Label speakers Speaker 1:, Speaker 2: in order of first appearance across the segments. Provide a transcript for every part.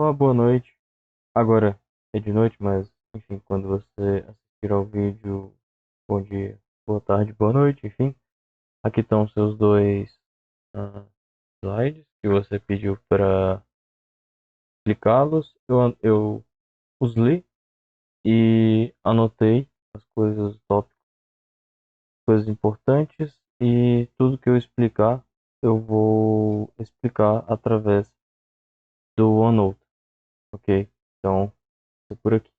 Speaker 1: Olá, boa noite. Agora é de noite, mas enfim, quando você assistir ao vídeo, bom dia, boa tarde, boa noite, enfim. Aqui estão seus dois ah, slides que você pediu para explicá-los. Eu os li e anotei as coisas, tópicos, coisas importantes e tudo que eu explicar, eu vou explicar através do OneNote, ok? Então, é por aqui.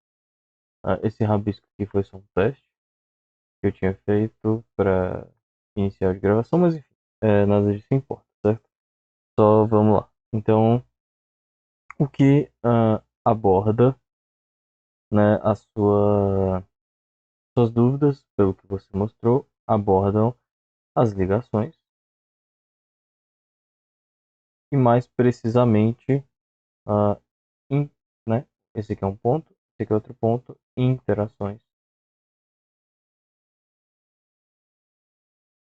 Speaker 1: Esse rabisco aqui foi só um teste que eu tinha feito para iniciar de gravação, mas enfim, nada disso importa, certo? Só vamos lá. Então, o que aborda, né, suas dúvidas, pelo que você mostrou, abordam as ligações e mais precisamente, ah, in, né, esse aqui é um ponto, esse aqui é outro ponto, interações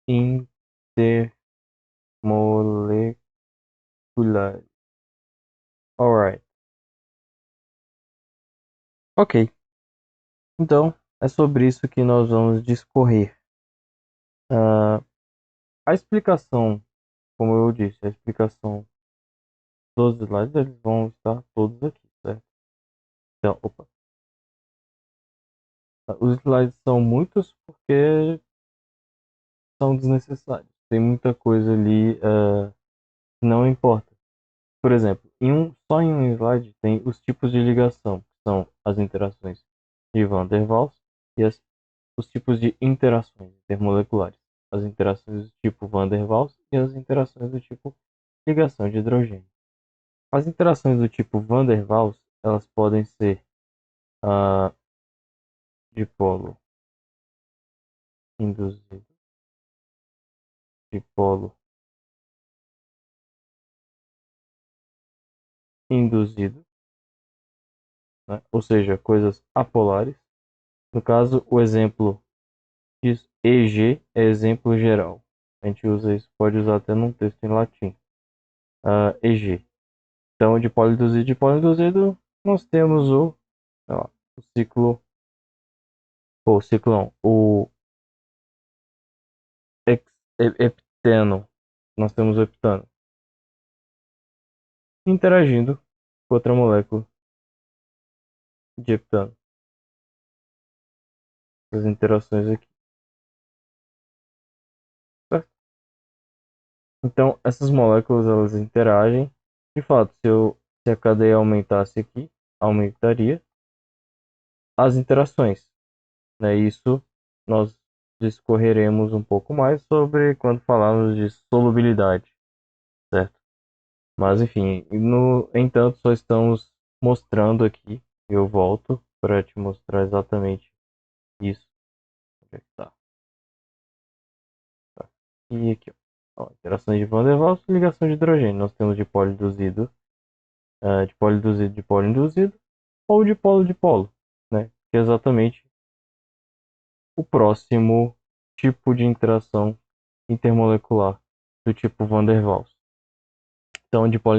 Speaker 1: intermoleculares. Alright. Ok, então é sobre isso que nós vamos discorrer. Ah, a explicação, como eu disse, a explicação dos slides, eles vão estar todos aqui, certo? Então, opa, os slides são muitos porque são desnecessários. Tem muita coisa ali que não importa. Por exemplo, só em um slide tem os tipos de ligação, que são as interações de Van der Waals e os tipos de interações intermoleculares. As interações do tipo Van der Waals e as interações do tipo ligação de hidrogênio. As interações do tipo Van der Waals, elas podem ser ah, dipolo induzido, dipolo induzido, né? Ou seja, coisas apolares. No caso, o exemplo disso, EG é exemplo geral. A gente usa isso, pode usar até num texto em latim. EG. Então, dipolo induzido, nós temos sei lá, o ciclo, ou ciclo não, o hepteno. Nós temos o heptano interagindo com outra molécula de heptano. As interações aqui, certo? Então, essas moléculas elas interagem. De fato, se a cadeia aumentasse aqui, aumentaria as interações, né? Isso nós discorreremos um pouco mais sobre quando falarmos de solubilidade, certo? Mas enfim, no entanto, só estamos mostrando aqui. Eu volto para te mostrar exatamente isso. Onde é que tá? Tá. E aqui, ó. Ó, interações de Van der Waals e ligação de hidrogênio. Nós temos dipolo induzido, dipolo induzido, dipolo induzido, ou dipolo dipolo, né? Que é exatamente o próximo tipo de interação intermolecular do tipo Van der Waals. Então, dipolo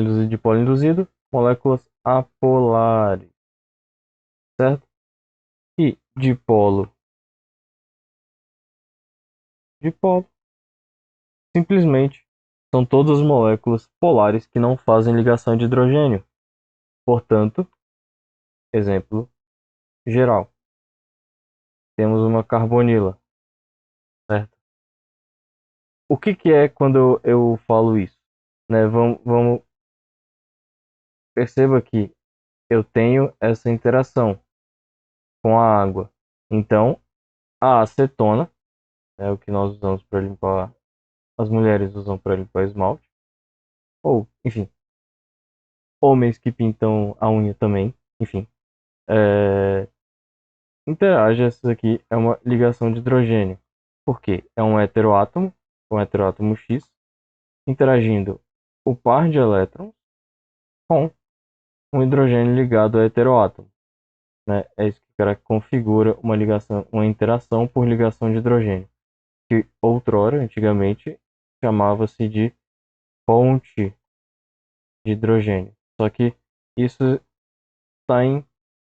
Speaker 1: induzido, moléculas apolares, certo? E dipolo dipolo, simplesmente são todas moléculas polares que não fazem ligação de hidrogênio. Portanto, exemplo geral, temos uma carbonila, certo? O que é quando eu falo isso? Né? Vamos, perceba que eu tenho essa interação com a água. Então, a acetona, é o que nós usamos para limpar, as mulheres usam para limpar esmalte, ou, enfim, homens que pintam a unha também, enfim, é, interage. Essa aqui é uma ligação de hidrogênio. Por quê? É um heteroátomo X, interagindo o par de elétrons com um hidrogênio ligado ao heteroátomo. Né? É isso que configura uma ligação, uma interação por ligação de hidrogênio, que outrora, antigamente, chamava-se de ponte de hidrogênio. Só que isso está em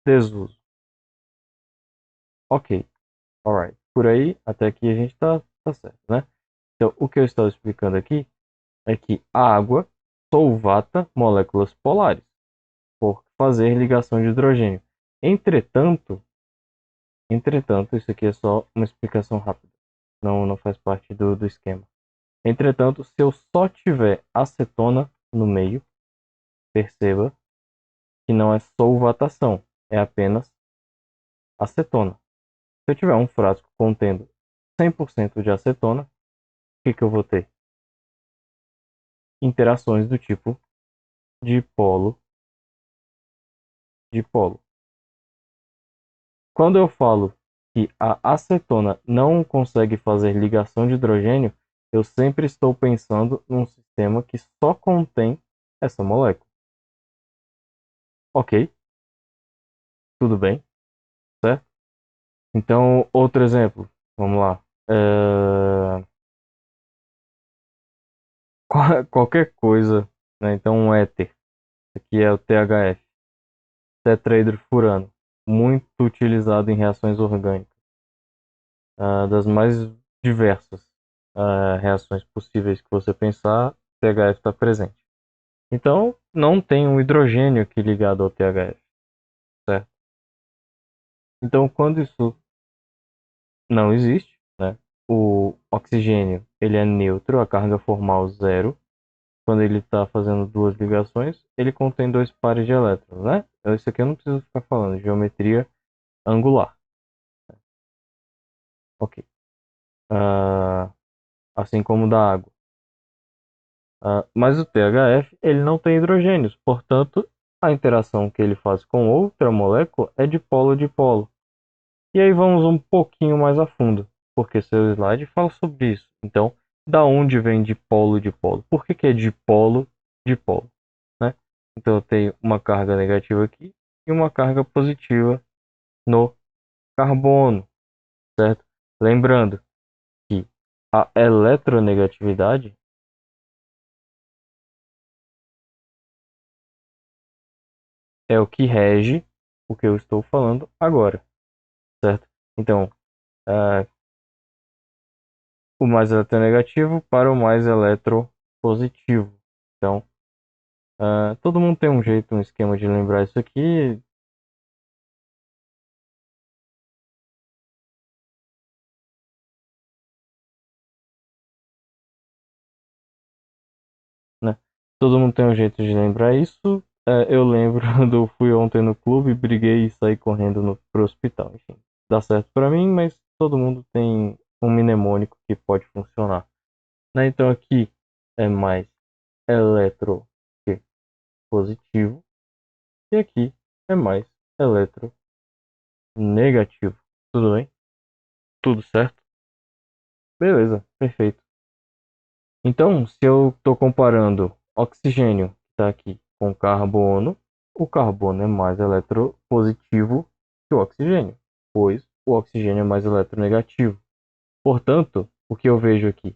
Speaker 1: desuso. Ok, alright. Por aí, até aqui a gente tá certo, né? Então, o que eu estou explicando aqui é que a água solvata moléculas polares por fazer ligação de hidrogênio. Entretanto, isso aqui é só uma explicação rápida. Não faz parte do esquema. Entretanto, se eu só tiver acetona no meio, perceba que não é solvatação, é apenas acetona. Se eu tiver um frasco contendo 100% de acetona, o que eu vou ter? Interações do tipo dipolo-dipolo. Quando eu falo que a acetona não consegue fazer ligação de hidrogênio, eu sempre estou pensando num sistema que só contém essa molécula. Ok, tudo bem, certo? Então, outro exemplo, vamos lá. Qualquer coisa, né? Então, um éter, aqui é o THF, tetrahidrofurano, muito utilizado em reações orgânicas, das mais diversas reações possíveis que você pensar, o THF está presente. Então, não tem um hidrogênio aqui ligado ao THF, certo? Então, quando isso não existe, né? O oxigênio ele é neutro, a carga formal zero. Quando ele está fazendo duas ligações, ele contém dois pares de elétrons, né? Então, isso aqui eu não preciso ficar falando, geometria angular. Ok. Ah, assim como da água. Mas o THF ele não tem hidrogênios, portanto, a interação que ele faz com outra molécula é dipolo-dipolo. E aí vamos um pouquinho mais a fundo, porque seu slide fala sobre isso. Então, da onde vem dipolo-dipolo? Por que é dipolo-dipolo? Né? Então, eu tenho uma carga negativa aqui e uma carga positiva no carbono, certo? Lembrando que a eletronegatividade é o que rege o que eu estou falando agora, certo? Então, uh, o mais eletronegativo para o mais eletropositivo. Então, todo mundo tem um jeito, um esquema de lembrar isso aqui, né? Todo mundo tem um jeito de lembrar isso. Eu lembro do fui ontem no clube, briguei e saí correndo pro hospital. Enfim, dá certo para mim, mas todo mundo tem um mnemônico que pode funcionar. Né? Então aqui é mais eletro que positivo e aqui é mais eletronegativo. Tudo bem? Tudo certo? Beleza, perfeito. Então, se eu estou comparando oxigênio, que está aqui, com carbono, o carbono é mais eletropositivo que o oxigênio, pois o oxigênio é mais eletronegativo. Portanto, o que eu vejo aqui?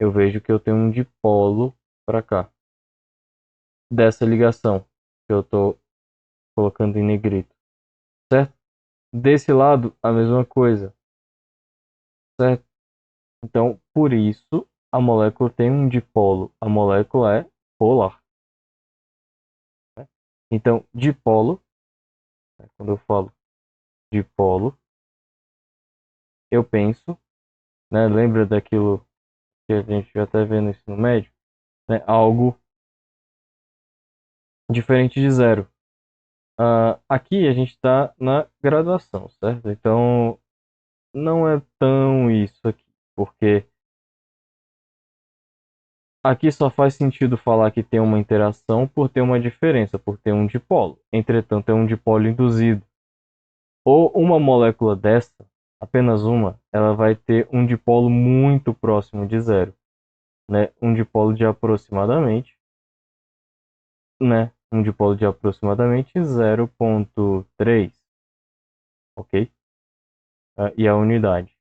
Speaker 1: Eu vejo que eu tenho um dipolo para cá, dessa ligação que eu estou colocando em negrito, certo? Desse lado, a mesma coisa, certo? Então, por isso, a molécula tem um dipolo. A molécula é polar. Né? Então, dipolo, né, quando eu falo dipolo, eu penso, né, lembra daquilo que a gente já até vê no ensino médio, né, algo diferente de zero. Aqui a gente está na graduação, certo? Então, não é tão isso aqui, porque aqui só faz sentido falar que tem uma interação por ter uma diferença, por ter um dipolo. Entretanto, é um dipolo induzido. Ou uma molécula dessa, apenas uma, ela vai ter um dipolo muito próximo de zero, né? Um dipolo de aproximadamente, né? Um dipolo de aproximadamente 0,3, ok? E a unidade,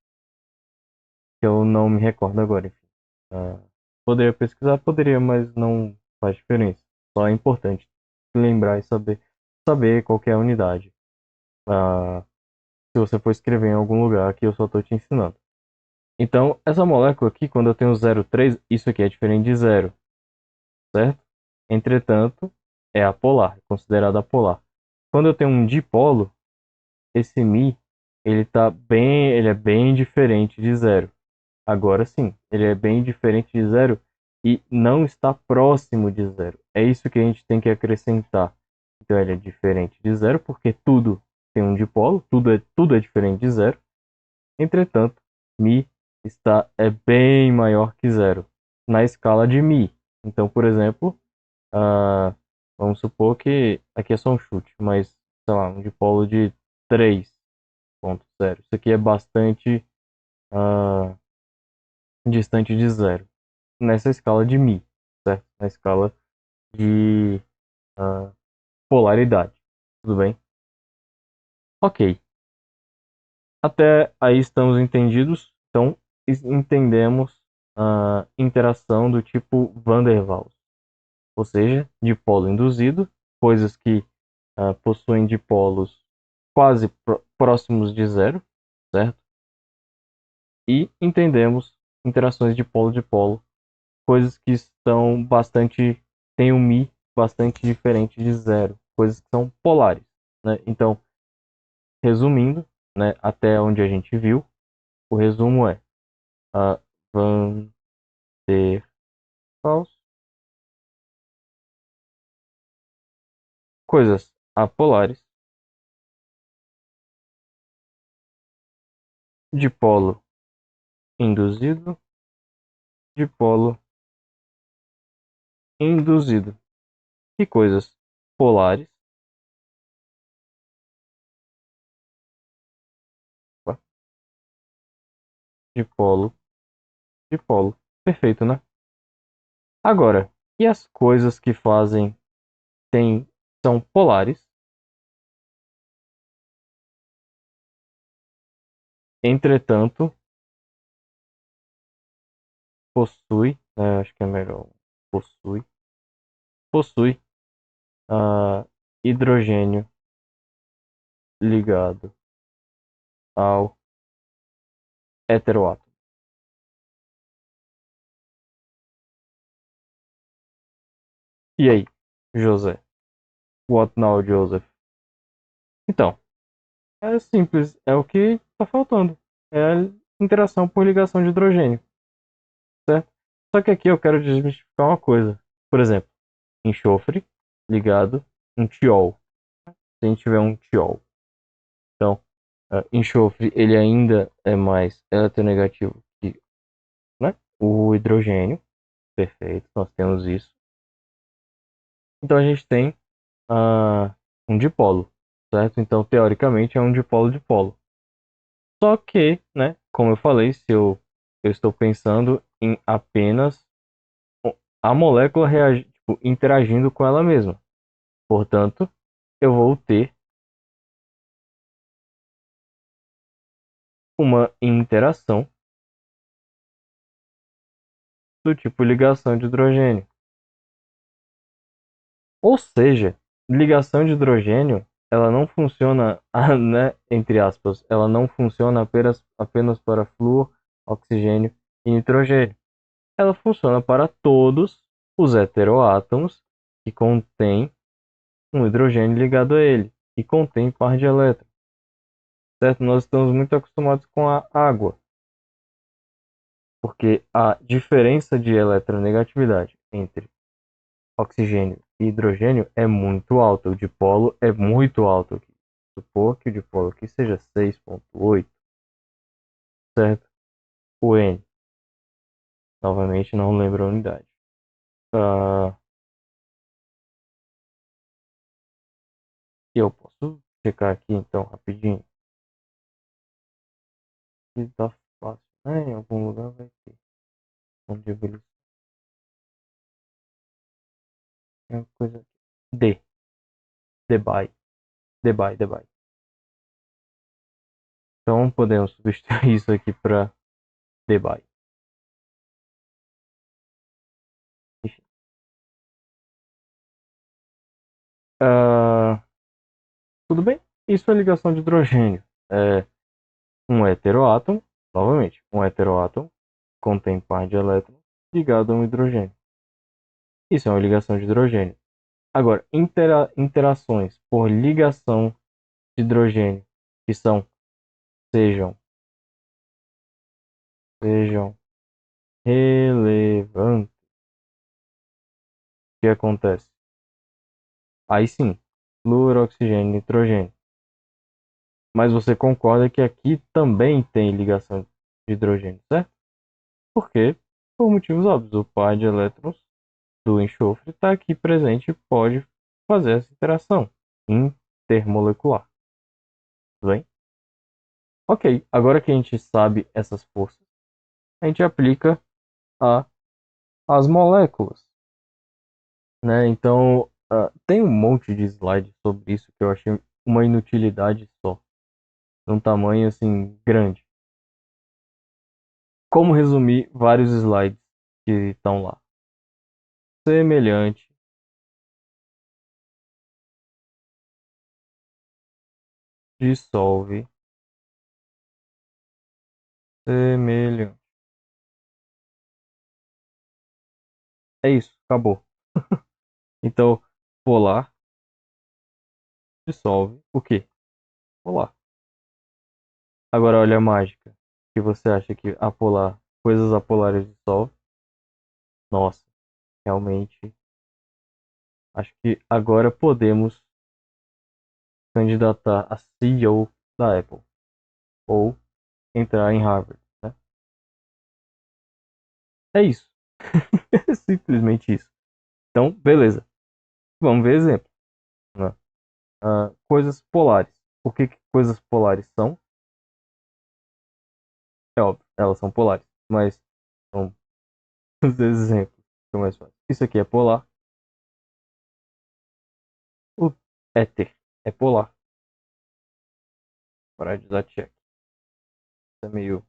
Speaker 1: que eu não me recordo agora, enfim. Poderia pesquisar, poderia, mas não faz diferença. Só é importante lembrar e saber qual que é a unidade. Se você for escrever em algum lugar que eu só estou te ensinando. Então, essa molécula aqui, quando eu tenho 0,3, isso aqui é diferente de zero, certo? Entretanto, é apolar, é considerada apolar. Quando eu tenho um dipolo, esse Mi, ele é bem diferente de zero. Agora sim, ele é bem diferente de zero e não está próximo de zero. É isso que a gente tem que acrescentar. Então ele é diferente de zero porque tudo tem um dipolo, tudo é diferente de zero. Entretanto, Mi é bem maior que zero na escala de Mi. Então, por exemplo, ah, vamos supor que aqui é só um chute, mas sei lá, um dipolo de 3,0. Isso aqui é bastante ah, distante de zero nessa escala de Mi, certo? Na escala de ah, polaridade. Tudo bem? Ok. Até aí estamos entendidos. Então, entendemos a interação do tipo Van der Waals, ou seja, dipolo induzido, coisas que possuem dipolos quase próximos de zero, certo? E entendemos interações de polo-dipolo, coisas que estão bastante, têm um Mi bastante diferente de zero, coisas que são polares, né? Então, resumindo, né, até onde a gente viu, o resumo é a Van der Waals, coisas apolares, dipolo induzido, dipolo induzido, e coisas polares, opa, dipolo, dipolo. Perfeito, né? Agora, e as coisas que são polares, entretanto, acho que é melhor, possui, possui hidrogênio ligado ao heteroátomo. E aí, José? What now, Joseph? Então, é simples, é o que está faltando. É a interação por ligação de hidrogênio, certo? Só que aqui eu quero desmistificar uma coisa. Por exemplo, enxofre ligado um tiol. Se a gente tiver um tiol. Então, enxofre ele ainda é mais eletronegativo que, né, o hidrogênio. Perfeito, nós temos isso. Então a gente tem um dipolo, certo? Então, teoricamente, é um dipolo-dipolo. Só que, né, como eu falei, se eu estou pensando em apenas a molécula tipo, interagindo com ela mesma. Portanto, eu vou ter uma interação do tipo ligação de hidrogênio. Ou seja, ligação de hidrogênio, ela não funciona, né, entre aspas, ela não funciona apenas para flúor, oxigênio e nitrogênio. Ela funciona para todos os heteroátomos que contêm um hidrogênio ligado a ele e contém par de elétrons, certo? Nós estamos muito acostumados com a água, porque a diferença de eletronegatividade entre oxigênio e hidrogênio é muito alta. O dipolo é muito alto aqui. Supor que o dipolo aqui seja 6,8, certo? O N, novamente, não lembro a unidade. Ah, e eu posso checar aqui então rapidinho. Se tá fácil, né? Em algum lugar vai ter. Onde eles é uma coisa aqui. D. Debye. Debye. Então podemos substituir isso aqui para debye. Ah, tudo bem? Isso é ligação de hidrogênio. É um heteroátomo, novamente, um heteroátomo contém par de elétrons ligado a um hidrogênio. Isso é uma ligação de hidrogênio. Agora, interações por ligação de hidrogênio que sejam, sejam relevantes, o que acontece? Aí sim, flúor, oxigênio, nitrogênio. Mas você concorda que aqui também tem ligação de hidrogênio, certo? Porque, por motivos óbvios, o par de elétrons do enxofre está aqui presente e pode fazer essa interação intermolecular. Tudo bem? Ok, agora que a gente sabe essas forças, a gente aplica a, as moléculas, né? Então, tem um monte de slides sobre isso que eu achei uma inutilidade só, num tamanho assim grande. Como resumir vários slides que estão lá? Semelhante, dissolve, semelhante. É isso, acabou. Então, polar dissolve o quê? Polar. Agora olha a mágica. Que você acha que apolar, coisas apolares dissolve? Nossa, realmente. Acho que agora podemos candidatar a CEO da Apple. Ou entrar em Harvard, né? É isso. É simplesmente isso. Então, beleza. Vamos ver exemplo, né? Coisas polares. O que coisas polares são? É óbvio, elas são polares. Mas vamos fazer exemplos. Fica mais fácil. Isso aqui é polar. O éter é polar. Parar de usar check. Isso é meio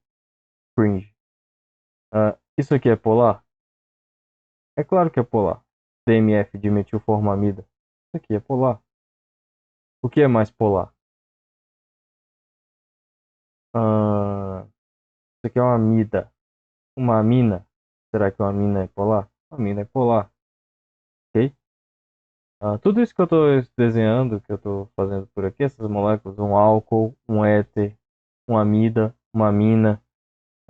Speaker 1: cringe. Isso aqui é polar? É claro que é polar. DMF, dimetilformamida. Isso aqui é polar. O que é mais polar? Isso aqui é uma amida. Uma amina. Será que uma amina é polar? Uma amina é polar. Ok? Tudo isso que eu estou desenhando, que eu estou fazendo por aqui, essas moléculas, um álcool, um éter, uma amida, uma amina,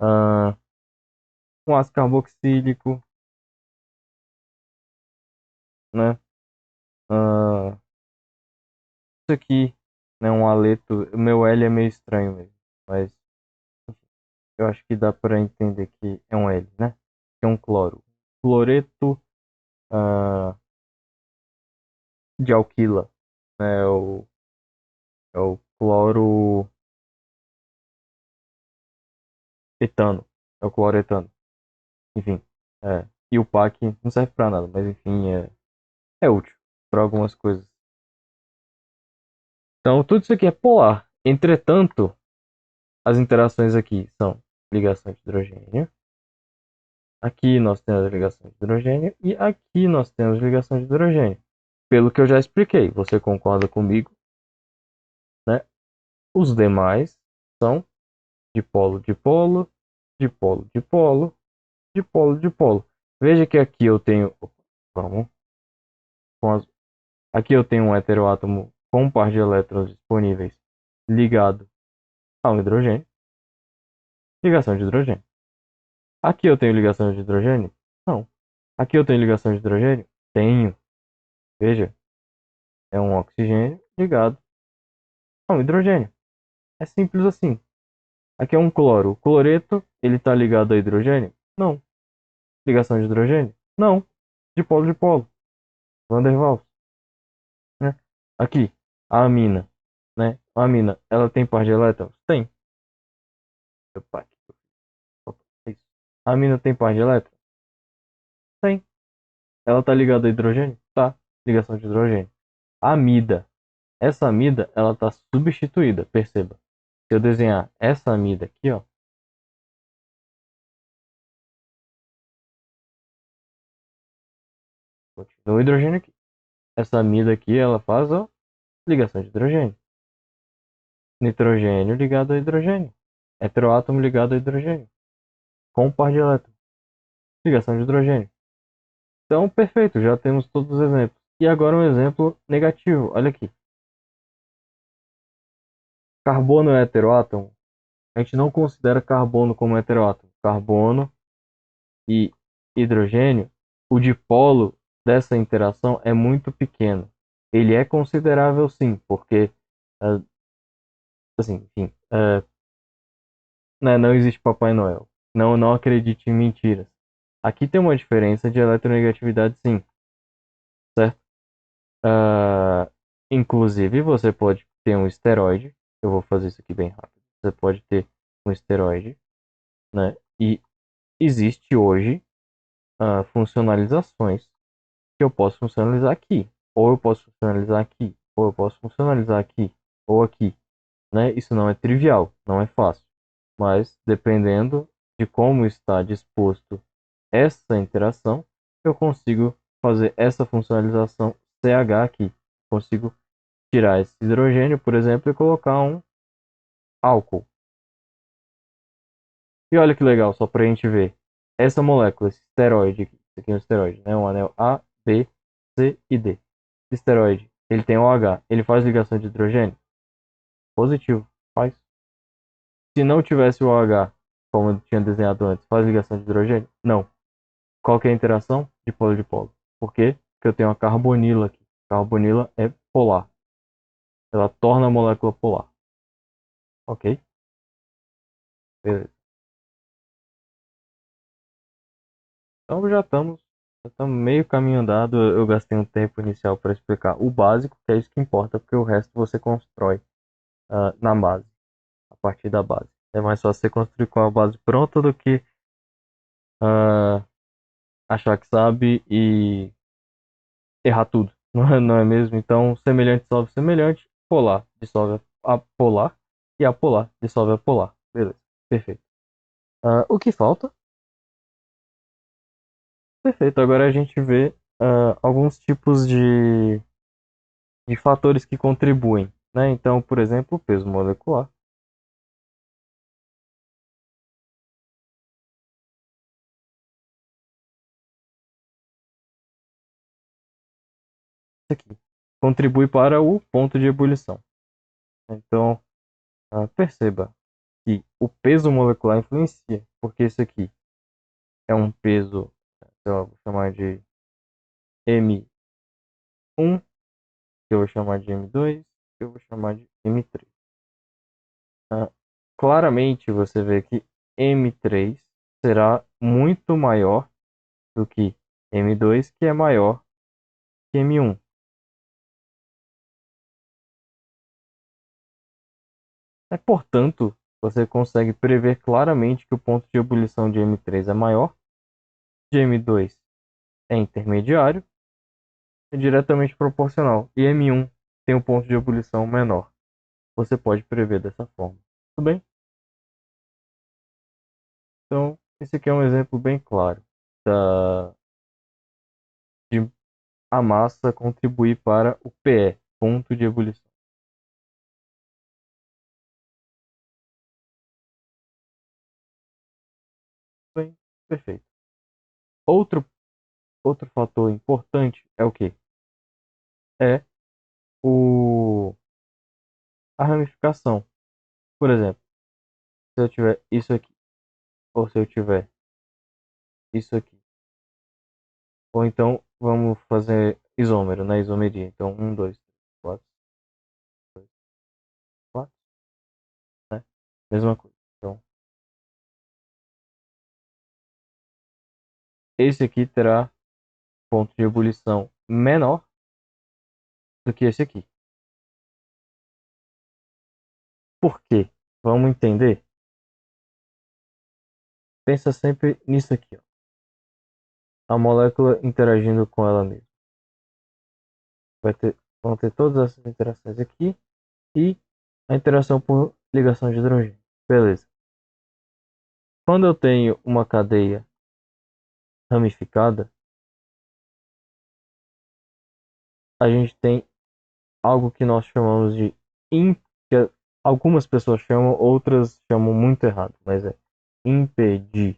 Speaker 1: ah, um ácido carboxílico, né? Ah, isso aqui, né? Um aleto. O meu L é meio estranho mesmo, mas eu acho que dá para entender que é um L, né? Que é um cloro. Cloreto de alquila, né? É o cloro etano. É o cloro etano. Enfim. E o PAC não serve para nada, mas enfim, é útil para algumas coisas. Então, tudo isso aqui é polar. Entretanto, as interações aqui são ligação de hidrogênio. Aqui nós temos ligação de hidrogênio e aqui nós temos ligação de hidrogênio. Pelo que eu já expliquei, você concorda comigo, né? Os demais são dipolo, dipolo, dipolo, dipolo, dipolo, dipolo. Veja que aqui eu tenho, vamos, com as, aqui eu tenho um heteroátomo com um par de elétrons disponíveis ligado a um hidrogênio, ligação de hidrogênio. Aqui eu tenho ligação de hidrogênio? Não. Aqui eu tenho ligação de hidrogênio? Tenho. Veja, é um oxigênio ligado a um hidrogênio. É simples assim. Aqui é um cloro. O cloreto, ele está ligado a hidrogênio? Não. Ligação de hidrogênio? Não. Dipolo, dipolo. Van der Waals, né? Aqui, a amina, né? A amina, ela tem par de elétrons? Tem. Opa, é isso. A amina tem par de elétrons? Tem. Ela está ligada a hidrogênio? Tá. Ligação de hidrogênio. A amida. Essa amida, ela está substituída, perceba. Se eu desenhar essa amida aqui, ó, continua o hidrogênio aqui. essa amida aqui, ela faz a ligação de hidrogênio. Nitrogênio ligado a hidrogênio. Heteroátomo ligado a hidrogênio. Com um par de elétrons. Ligação de hidrogênio. Então, perfeito, já temos todos os exemplos. E agora um exemplo negativo. Olha aqui. Carbono é heteroátomo? A gente não considera carbono como heteroátomo. Carbono e hidrogênio, o dipolo dessa interação é muito pequeno. Ele é considerável sim, porque ah, assim, enfim, né, não existe Papai Noel. Não acredite em mentiras. Aqui tem uma diferença de eletronegatividade sim, certo? Ah, inclusive você pode ter um esteroide. Eu vou fazer isso aqui bem rápido. Você pode ter um esteroide, né? E existe hoje funcionalizações que eu posso funcionalizar aqui, ou eu posso funcionalizar aqui, ou eu posso funcionalizar aqui, ou aqui, né? Isso não é trivial, não é fácil, mas dependendo de como está disposto essa interação, eu consigo fazer essa funcionalização CH aqui. Consigo tirar esse hidrogênio, por exemplo, e colocar um álcool. E olha que legal, só para a gente ver. Essa molécula, esse esteroide aqui, esse aqui é um esteroide, né? Um anel A, B, C e D. Esteroide, ele tem OH, ele faz ligação de hidrogênio? Positivo, faz. Se não tivesse o OH, como eu tinha desenhado antes, faz ligação de hidrogênio? Não. Qual que é a interação? Dipolo dipolo. Por quê? Porque eu tenho a carbonila aqui. Carbonila é polar. Ela torna a molécula polar. Ok? Beleza. Então já estamos meio caminho andado. Eu gastei um tempo inicial para explicar o básico, que é isso que importa, porque o resto você constrói na base, a partir da base. É mais fácil você construir com a base pronta do que ah, achar que sabe e errar tudo. Não é mesmo? Então, semelhante dissolve semelhante, polar dissolve a polar e a polar dissolve a polar. Beleza, perfeito. O que falta? Perfeito. Agora a gente vê alguns tipos de fatores que contribuem, né? Então, por exemplo, o peso molecular. Isso aqui contribui para o ponto de ebulição. Então, perceba que o peso molecular influencia, porque isso aqui é um peso, sei lá, vou chamar de M1, que eu vou chamar de M2, que eu vou chamar de M3. Ah, claramente você vê que M3 será muito maior do que M2, que é maior que M1. Portanto, você consegue prever claramente que o ponto de ebulição de M3 é maior, de M2 é intermediário, é diretamente proporcional, e M1 tem um ponto de ebulição menor. Você pode prever dessa forma. Tudo bem? Então, esse aqui é um exemplo bem claro de a massa contribuir para o PE, ponto de ebulição. Bem, perfeito. Outro, outro fator importante é o que? É a ramificação. Por exemplo, se eu tiver isso aqui, ou se eu tiver isso aqui, ou então vamos fazer isômero, na isomeria. Então, um, dois, três, quatro, dois, quatro, né? Mesma coisa. Então, esse aqui terá ponto de ebulição menor do que esse aqui. Por quê? Vamos entender? Pensa sempre nisso aqui, ó. A molécula interagindo com ela mesma. Vão ter todas essas interações aqui e a interação por ligação de hidrogênio. Beleza. Quando eu tenho uma cadeia ramificada, a gente tem algo que nós chamamos de que algumas pessoas chamam, outras chamam muito errado, mas é impedimento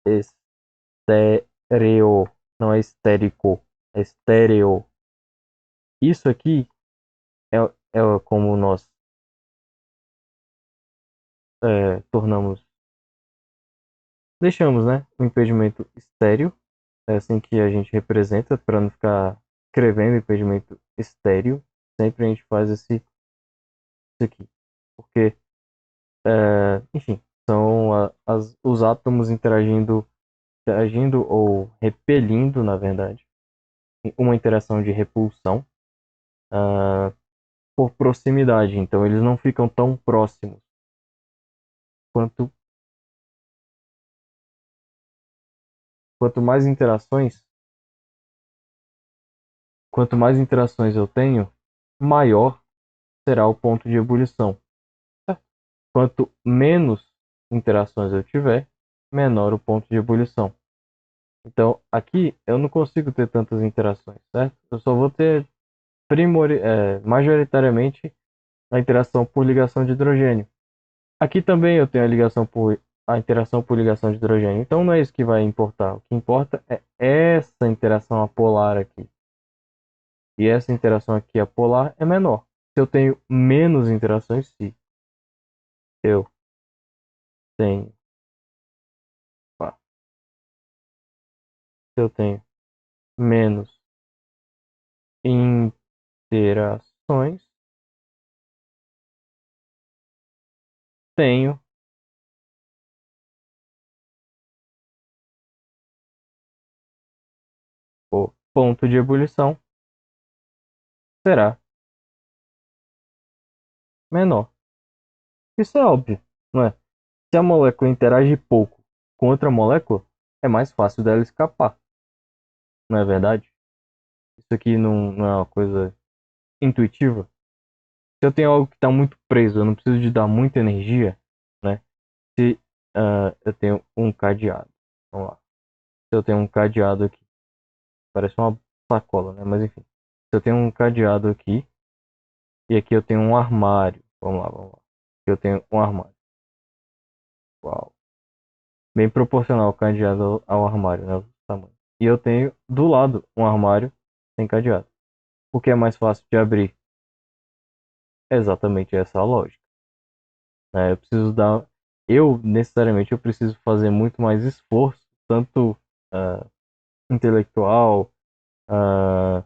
Speaker 1: estéreo, não é estérico, é estéreo. Isso aqui é como nós tornamos, deixamos, né, o impedimento estéreo, é assim que a gente representa, para não ficar escrevendo impedimento estéreo, sempre a gente faz isso aqui, porque, enfim, são os átomos interagindo ou repelindo, na verdade, uma interação de repulsão ah, por proximidade. Então eles não ficam tão próximos quanto quanto mais interações, quanto mais interações eu tenho, maior será o ponto de ebulição. Quanto menos interações eu tiver, menor o ponto de ebulição. Então aqui eu não consigo ter tantas interações, certo? Eu só vou ter majoritariamente a interação por ligação de hidrogênio. Aqui também eu tenho a interação por ligação de hidrogênio. Então não é isso que vai importar. O que importa é essa interação apolar aqui. E essa interação aqui apolar é menor. Se eu tenho menos interações, se eu tenho, pá, se eu tenho menos interações, tenho o ponto de ebulição será menor. Isso é óbvio, não é? Se a molécula interage pouco com outra molécula, é mais fácil dela escapar, não é verdade? Isso aqui não é uma coisa intuitiva. Se eu tenho algo que está muito preso, eu não preciso de dar muita energia, né? Se eu tenho um cadeado, vamos lá. Se eu tenho um cadeado aqui, parece uma sacola, né? Mas enfim, se eu tenho um cadeado aqui e aqui eu tenho um armário, vamos lá, vamos lá. Aqui eu tenho um armário, uau, bem proporcional o cadeado ao armário, né? O tamanho. E eu tenho do lado um armário sem cadeado. O que é mais fácil de abrir? É exatamente essa a lógica, né? Eu necessariamente eu preciso fazer muito mais esforço, tanto intelectual, ah,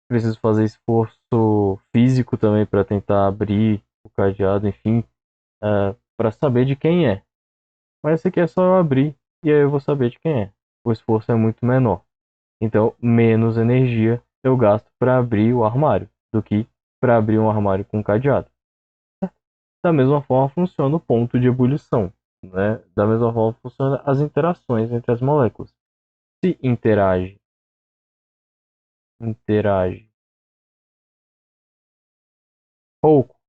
Speaker 1: preciso fazer esforço físico também para tentar abrir o cadeado, enfim, para saber de quem é. Mas esse aqui é só eu abrir e aí eu vou saber de quem é. O esforço é muito menor. Então, menos energia eu gasto para abrir o armário do que para abrir um armário com cadeado. Da mesma forma funciona o ponto de ebulição, né? Da mesma forma funciona as interações entre as moléculas. Se interage pouco,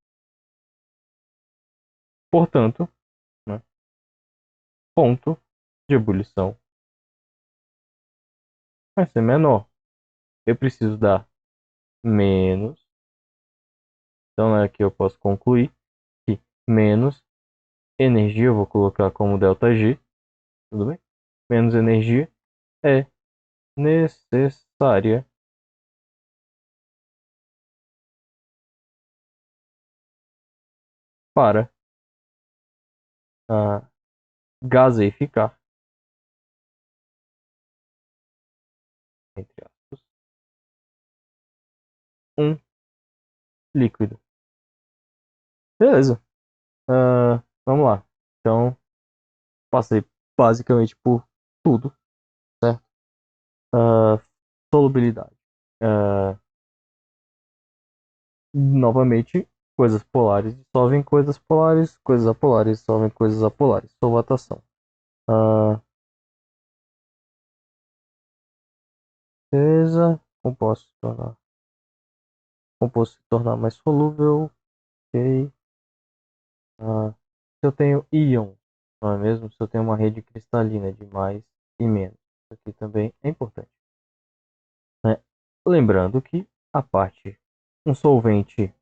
Speaker 1: portanto, né, ponto de ebulição vai ser menor. Eu preciso dar menos, então aqui eu posso concluir que menos energia, eu vou colocar como ΔG, tudo bem? Menos energia é necessária para ah, gaseificar, entre aspas, um líquido. Beleza. Vamos lá. Então, passei basicamente por tudo, certo? Ah, solubilidade. Ah, novamente, coisas polares dissolvem coisas apolares dissolvem coisas apolares. Solvatação. Ah, beleza. Composto se tornar mais solúvel. Ok. Se eu tenho íon, não é mesmo? Se eu tenho uma rede cristalina de mais e menos. aqui também é importante, né? Lembrando que a parte, um solvente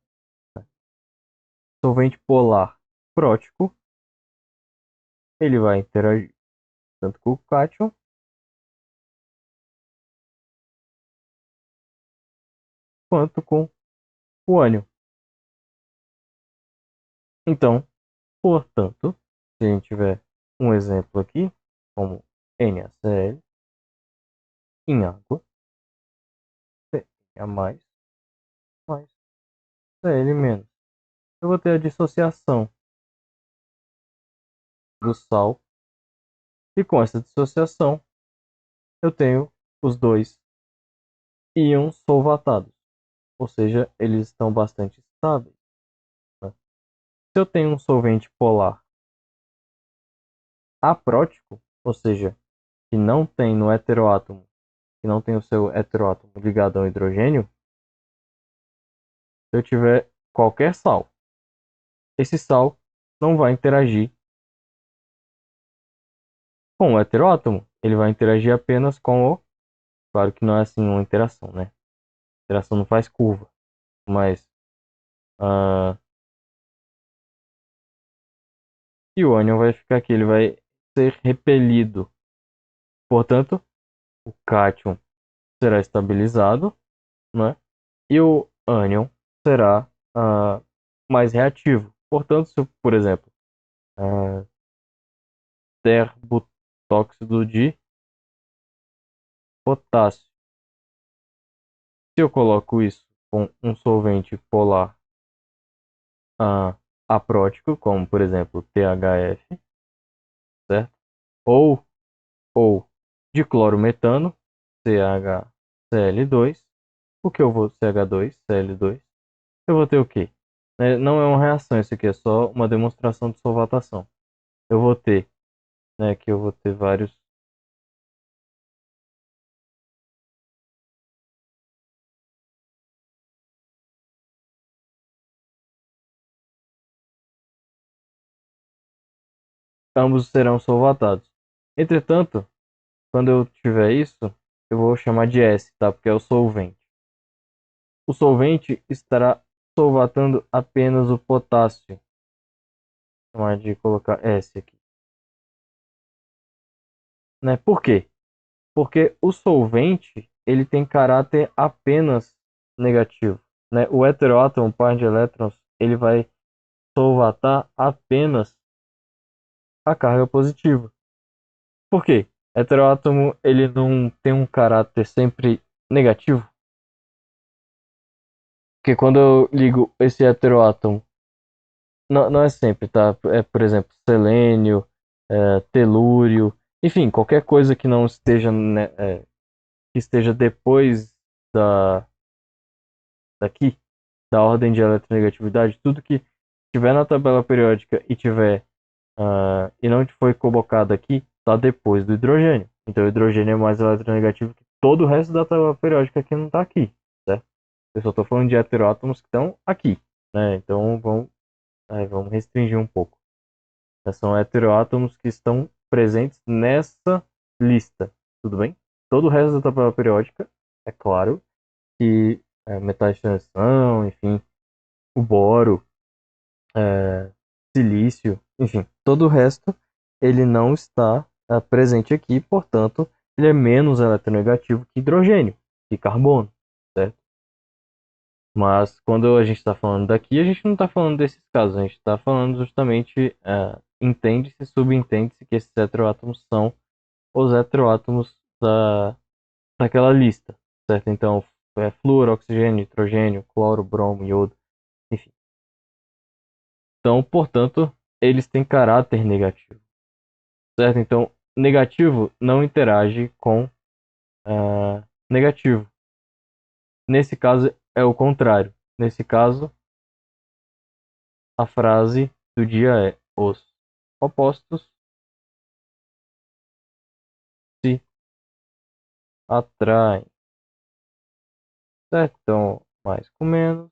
Speaker 1: polar prótico, ele vai interagir tanto com o cátion quanto com o ânion. Então, portanto, se a gente tiver um exemplo aqui, como NaCl em água, CA+, mais Cl-, eu vou ter a dissociação do sal, e com essa dissociação eu tenho os dois íons solvatados, ou seja, eles estão bastante estáveis, né? Se eu tenho um solvente polar aprótico, ou seja, que não tem no heteroátomo, que não tem o seu heteroátomo ligado ao hidrogênio, se eu tiver qualquer sal, esse sal não vai interagir com o heteroátomo, ele vai interagir apenas com o... Claro que não é assim uma interação, né? A interação não faz curva, mas uh, e o ânion vai ficar aqui, ele vai ser repelido. Portanto, o cátion será estabilizado, né? E o ânion será mais reativo. Portanto, se eu, por exemplo, uh, der butóxido de potássio, se eu coloco isso com um solvente polar aprótico, como por exemplo THF, certo? Ou, ou diclorometano, CHCl2, o que eu vou CH2, Cl2, eu vou ter o quê? Não é uma reação, isso aqui é só uma demonstração de solvatação. Eu vou ter, né, que eu vou ter vários. Ambos serão solvatados. Entretanto, quando eu tiver isso, eu vou chamar de S, tá? Porque é o solvente. O solvente estará solvatando apenas o potássio. Vou chamar de colocar S aqui. Né? Por quê? Porque o solvente ele tem caráter apenas negativo. Né? O heteroátomo, par de elétrons, ele vai solvatar apenas a carga positiva. Por quê? Heteroátomo ele não tem um caráter sempre negativo. Porque quando eu ligo esse heteroátomo, não é sempre, tá? É, por exemplo, selênio, telúrio, enfim, qualquer coisa que não esteja, né, que esteja depois da, daqui, da ordem de eletronegatividade, tudo que tiver na tabela periódica e tiver e não foi colocado aqui, está depois do hidrogênio. Então o hidrogênio é mais eletronegativo que todo o resto da tabela periódica que não está aqui, certo? Eu só estou falando de heteroátomos que estão aqui, né? Então vamos restringir um pouco. São heteroátomos que estão presentes nessa lista, tudo bem? Todo o resto da tabela periódica, é claro, que metais de transição, enfim, o boro, silício, enfim, todo o resto, ele não está presente aqui, portanto, ele é menos eletronegativo que hidrogênio, que carbono, certo? Mas quando a gente está falando daqui, a gente não está falando desses casos, a gente está falando justamente, entende-se, subentende-se que esses heteroátomos são os heteroátomos daquela lista, certo? Então, flúor, oxigênio, nitrogênio, cloro, bromo, iodo, enfim. Então, portanto, eles têm caráter negativo, certo? Então, negativo não interage com negativo. Nesse caso, é o contrário. Nesse caso, a frase do dia é: os opostos se atraem, certo? Então, mais com menos,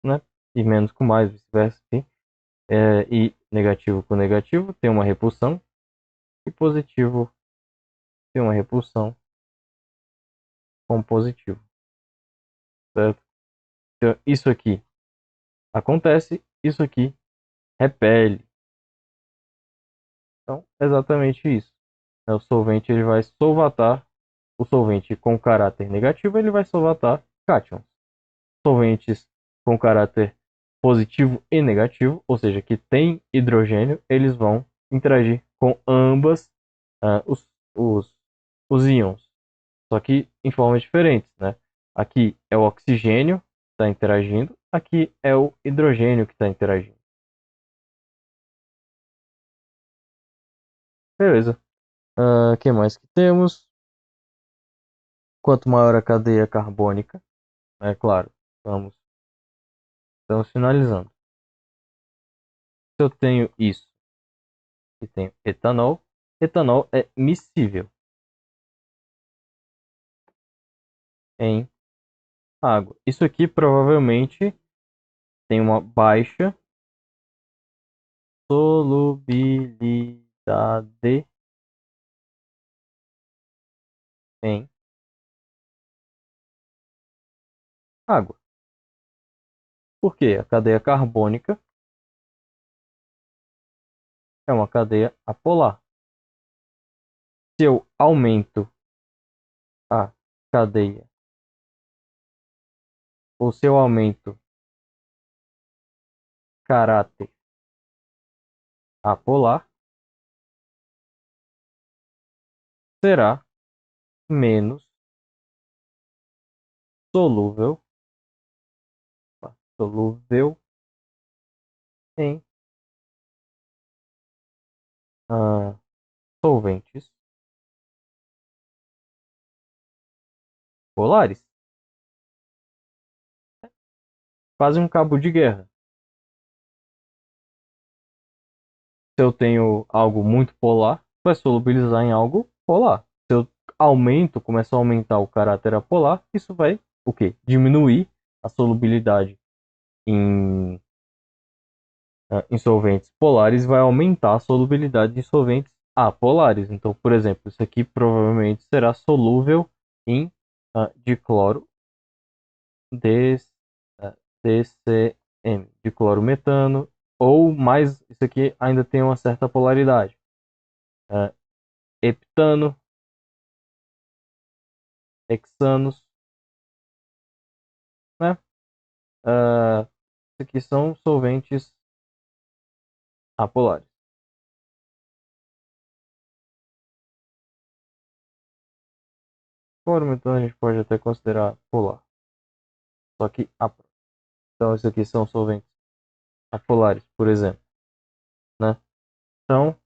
Speaker 1: né? E menos com mais, vice-versa, sim. E negativo com negativo tem uma repulsão, e positivo tem uma repulsão com positivo, certo? Então, isso aqui acontece, isso aqui repele. Então, é exatamente isso. O solvente ele vai solvatar, o solvente com caráter negativo ele vai solvatar cátions. Solventes com caráter positivo e negativo, ou seja, que tem hidrogênio, eles vão interagir com ambas os, os íons, só que em formas diferentes, né? Aqui é o oxigênio que está interagindo, aqui é o hidrogênio que está interagindo. Beleza. Que mais que temos? Quanto maior a cadeia carbônica, é claro, estamos finalizando. Se eu tenho isso e tenho etanol, etanol é miscível em água. Isso aqui provavelmente tem uma baixa solubilidade em água. Por quê? A cadeia carbônica é uma cadeia apolar. Se eu aumento a cadeia, ou se eu aumento caráter apolar, será menos solúvel, solúvel em ah, solventes polares. Quase um cabo de guerra. Se eu tenho algo muito polar, vai solubilizar em algo polar. Se eu começo a aumentar o caráter apolar, isso vai o quê? Diminuir a solubilidade em, em solventes polares, vai aumentar a solubilidade em solventes apolares. Então, por exemplo, isso aqui provavelmente será solúvel em dicloro DC, DCM, diclorometano, ou mais, isso aqui ainda tem uma certa polaridade. Heptano, hexanos, né? Isso aqui são solventes apolares. Clorometano a gente pode até considerar polar, só que apro. Então, isso aqui são solventes apolares, por exemplo, né? Então,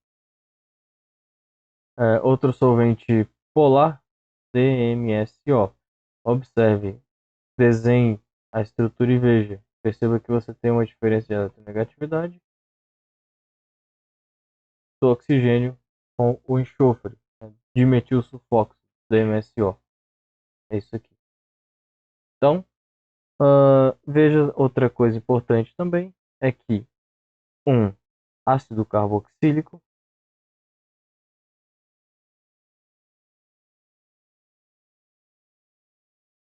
Speaker 1: outro solvente polar, DMSO. Observe, desenhe a estrutura e veja. Perceba que você tem uma diferença de eletronegatividade do oxigênio com o enxofre, né? Dimetil sulfóxido, DMSO. É isso aqui. Então, veja outra coisa importante também, é que um ácido carboxílico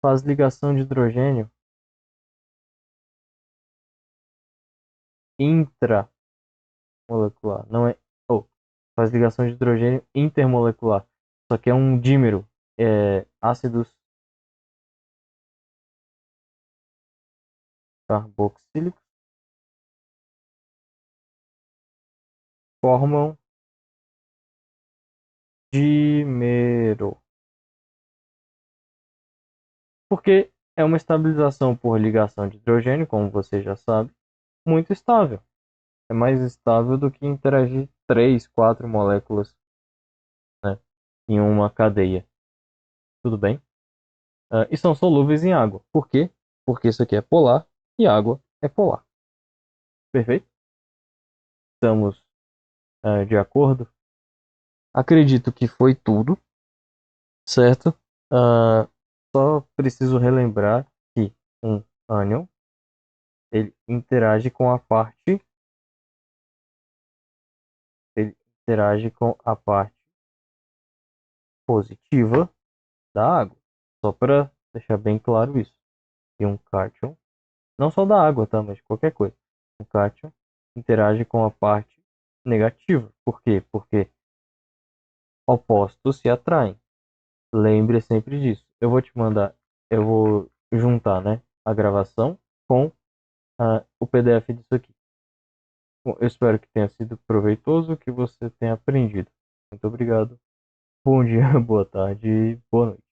Speaker 1: faz ligação de hidrogênio intramolecular, não é, faz ligação de hidrogênio intermolecular, só que é um dímero, ácidos carboxílicos formam dímero, porque é uma estabilização por ligação de hidrogênio, como você já sabe, muito estável. É mais estável do que interagir 3, 4 moléculas, né, em uma cadeia. Tudo bem? E são solúveis em água. Por quê? Porque isso aqui é polar e água é polar. Perfeito? Estamos de acordo? Acredito que foi tudo, certo? Ah, só preciso relembrar que um ânion ele interage com a parte ele interage com a parte positiva da água. Só para deixar bem claro isso. E um cátion, não só da água, tá? Mas de qualquer coisa. Um cátion interage com a parte negativa. Por quê? Porque opostos se atraem. Lembre sempre disso. Eu vou juntar, né, a gravação com o PDF disso aqui. Bom, eu espero que tenha sido proveitoso, que você tenha aprendido. Muito obrigado. Bom dia, boa tarde, boa noite.